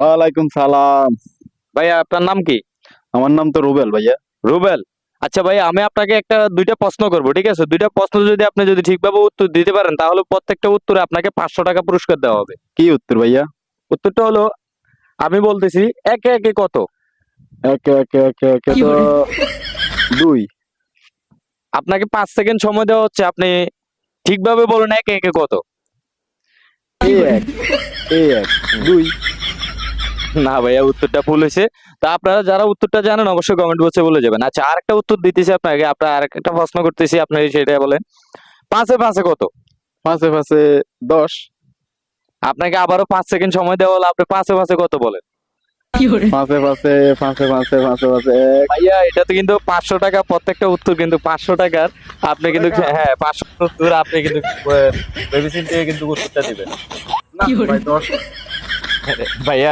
ওয়ালাইকুম সালাম। ভাইয়া আপনার নাম কি? আমার নাম তো রুবেল ভাইয়া। রুবেল। আচ্ছা ভাইয়া, আমি আপনাকে দুইটা প্রশ্ন করবো, ঠিক আছে? দুইটা প্রশ্ন যদি আপনি ঠিকভাবে উত্তর দিতে পারেন, তাহলে প্রত্যেকটা উত্তরে আপনাকে 500 টাকা পুরস্কার দেওয়া হবে। কি উত্তর ভাইয়া? উত্তরটা হলো, আমি বলতেছি, একে একে কত? একে একে একে একে তো 2। আপনাকে 5 সেকেন্ড সময় দেওয়া হচ্ছে, আপনি ঠিকভাবে বলুন একে একে কত। এ এক এ এক 2। না ভাইয়া, উত্তরটা ভুল হয়েছে। তা আপনারা যারা উত্তরটা জানেন অবশ্যই কমেন্ট বক্সে বলে যাবেন। আচ্ছা, আরেকটা উত্তর দিতেছি আপনাকে, আপনার আরেকটা প্রশ্ন করতেছি, আপনি সেটা বলেন। পাঁচে পাঁচে কত? পাঁচে পাঁচে 10। আপনাকে আবারও 5 সেকেন্ড সময় দেওয়া হলো, আপনি পাঁচে পাঁচে কত বলেন? পাঁচে পাঁচে পাঁচে পাঁচে পাঁচে পাঁচে এক। ভাইয়া, এটাতে কিন্তু 500 টাকা, প্রত্যেকটা উত্তর কিন্তু 500 টাকার। আপনি কিন্তু, হ্যাঁ, 500 উত্তর আপনি কিন্তু ভেবেচিন্তে কিন্তু উত্তরটা দিবেন। না ভাই 10। ভাইয়া